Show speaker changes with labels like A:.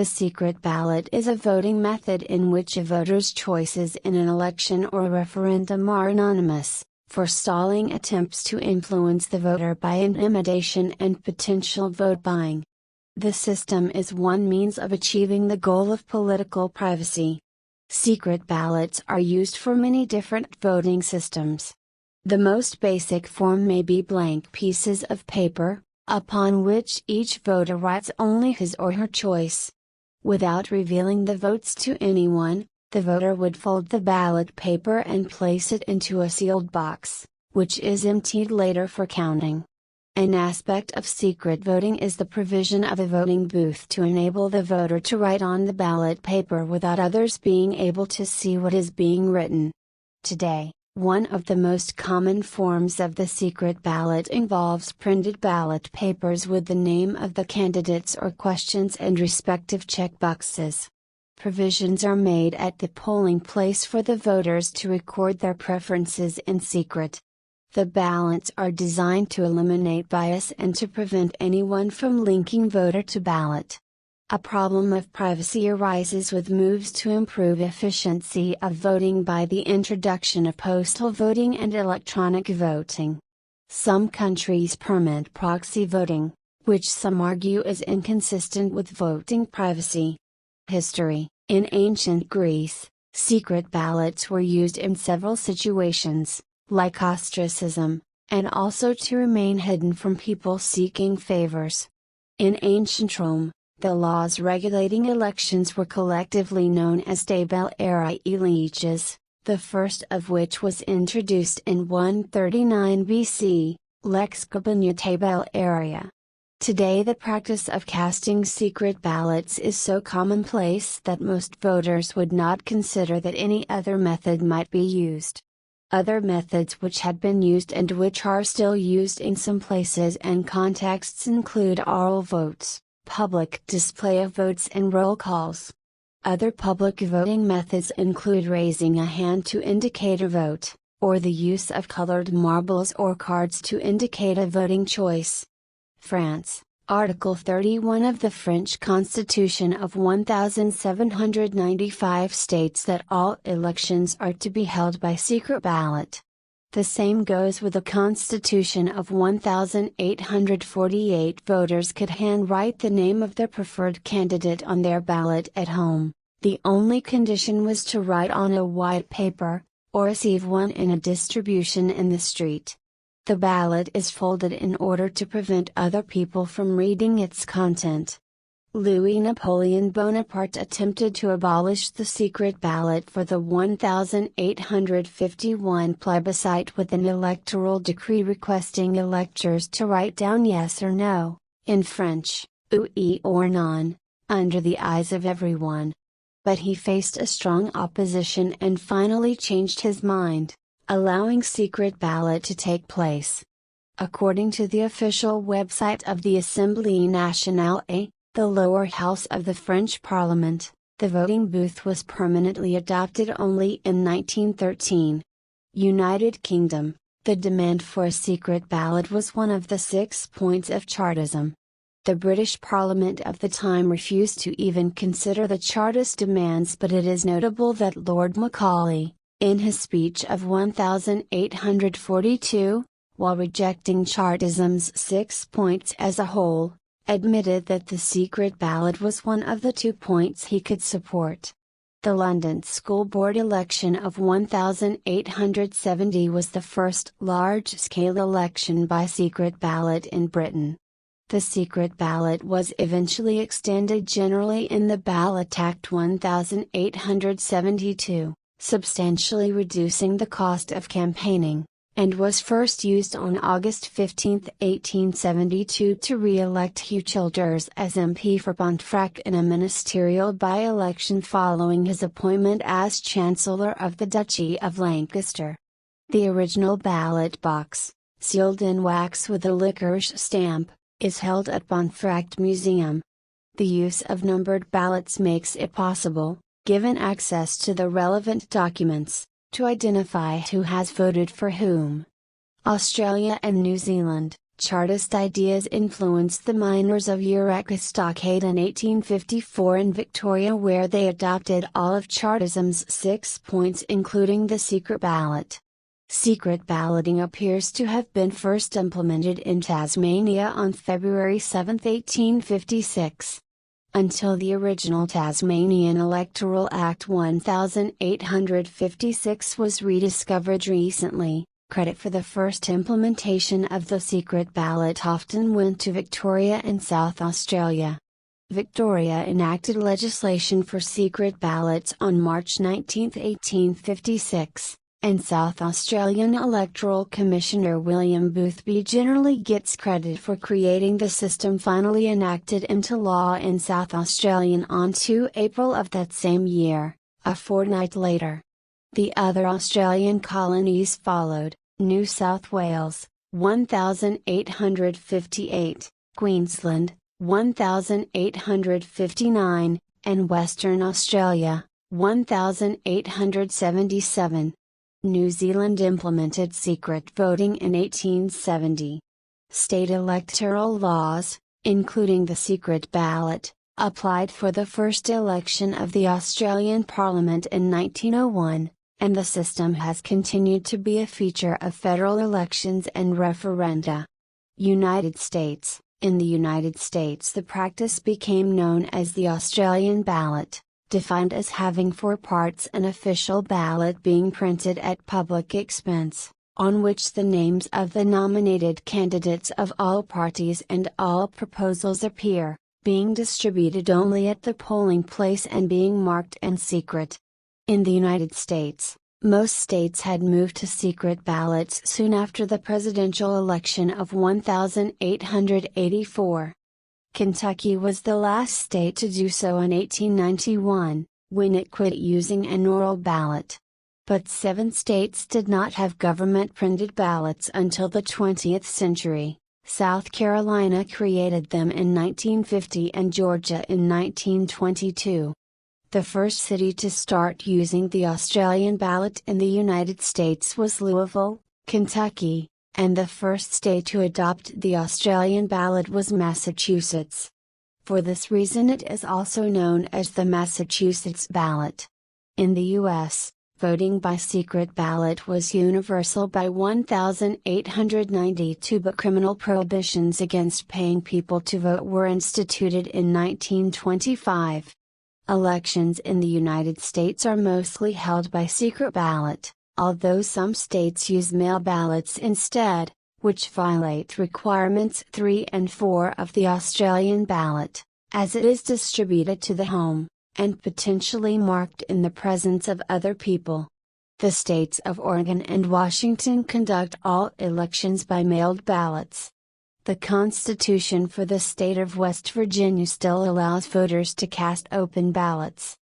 A: The secret ballot is a voting method in which a voter's choices in an election or referendum are anonymous, forestalling attempts to influence the voter by intimidation and potential vote buying. The system is one means of achieving the goal of political privacy. Secret ballots are used for many different voting systems. The most basic form may be blank pieces of paper, upon which each voter writes only his or her choice. Without revealing the votes to anyone, the voter would fold the ballot paper and place it into a sealed box, which is emptied later for counting. An aspect of secret voting is the provision of a voting booth to enable the voter to write on the ballot paper without others being able to see what is being written. Today, one of the most common forms of the secret ballot involves printed ballot papers with the name of the candidates or questions and respective checkboxes. Provisions are made at the polling place for the voters to record their preferences in secret. The ballots are designed to eliminate bias and to prevent anyone from linking voter to ballot. A problem of privacy arises with moves to improve efficiency of voting by the introduction of postal voting and electronic voting. Some countries permit proxy voting, which some argue is inconsistent with voting privacy. History: in ancient Greece, secret ballots were used in several situations, like ostracism, and also to remain hidden from people seeking favors. In ancient Rome, the laws regulating elections were collectively known as de bellare leges, the first of which was introduced in 139 BC, Lex Gabiniate Bellarea. Today the practice of casting secret ballots is so commonplace that most voters would not consider that any other method might be used. Other methods which had been used and which are still used in some places and contexts include oral votes, public display of votes and roll calls. Other public voting methods include raising a hand to indicate a vote, or the use of colored marbles or cards to indicate a voting choice. France, Article 31 of the French Constitution of 1795 states that all elections are to be held by secret ballot. The same goes with the Constitution of 1848. Voters could handwrite the name of their preferred candidate on their ballot at home. The only condition was to write on a white paper, or receive one in a distribution in the street. The ballot is folded in order to prevent other people from reading its content. Louis Napoleon Bonaparte attempted to abolish the secret ballot for the 1851 plebiscite with an electoral decree requesting electors to write down yes or no, in French, oui or non, under the eyes of everyone. But he faced a strong opposition and finally changed his mind, allowing secret ballot to take place. According to the official website of the Assemblée Nationale, the lower house of the French Parliament, the voting booth was permanently adopted only in 1913. United Kingdom, the demand for a secret ballot was one of the 6 points of Chartism. The British Parliament of the time refused to even consider the Chartist demands, but it is notable that Lord Macaulay, in his speech of 1842, while rejecting Chartism's 6 points as a whole, admitted that the secret ballot was one of the 2 points he could support. The London School Board election of 1870 was the first large-scale election by secret ballot in Britain. The secret ballot was eventually extended generally in the Ballot Act 1872, substantially reducing the cost of campaigning, and was first used on August 15, 1872 to re-elect Hugh Childers as MP for Pontefract in a ministerial by-election following his appointment as Chancellor of the Duchy of Lancaster. The original ballot box, sealed in wax with a licorice stamp, is held at Pontefract Museum. The use of numbered ballots makes it possible, given access to the relevant documents, to identify who has voted for whom. Australia and New Zealand, Chartist ideas influenced the miners of Eureka Stockade in 1854 in Victoria, where they adopted all of Chartism's 6 points, including the secret ballot. Secret balloting appears to have been first implemented in Tasmania on February 7, 1856. Until the original Tasmanian Electoral Act 1856 was rediscovered recently, credit for the first implementation of the secret ballot often went to Victoria and South Australia. Victoria enacted legislation for secret ballots on March 19, 1856, and South Australian Electoral Commissioner William Boothby generally gets credit for creating the system finally enacted into law in South Australia on 2 April of that same year, a fortnight later. The other Australian colonies followed: New South Wales, 1858, Queensland, 1859, and Western Australia, 1877. New Zealand implemented secret voting in 1870. State electoral laws, including the secret ballot, applied for the first election of the Australian Parliament in 1901, and the system has continued to be a feature of federal elections and referenda. United States. In the United States, the practice became known as the Australian ballot, defined as having 4 parts: an official ballot being printed at public expense, on which the names of the nominated candidates of all parties and all proposals appear, being distributed only at the polling place and being marked and secret. In the United States, most states had moved to secret ballots soon after the presidential election of 1884. Kentucky was the last state to do so in 1891, when it quit using an oral ballot. But 7 states did not have government printed ballots until the 20th century. South Carolina created them in 1950 and Georgia in 1922. The first city to start using the Australian ballot in the United States was Louisville, Kentucky, and the first state to adopt the Australian ballot was Massachusetts. For this reason it is also known as the Massachusetts ballot. In the U.S., voting by secret ballot was universal by 1892, but criminal prohibitions against paying people to vote were instituted in 1925. Elections in the United States are mostly held by secret ballot, although some states use mail ballots instead, which violate requirements 3 and 4 of the Australian ballot, as it is distributed to the home, and potentially marked in the presence of other people. The states of Oregon and Washington conduct all elections by mailed ballots. The Constitution for the state of West Virginia still allows voters to cast open ballots.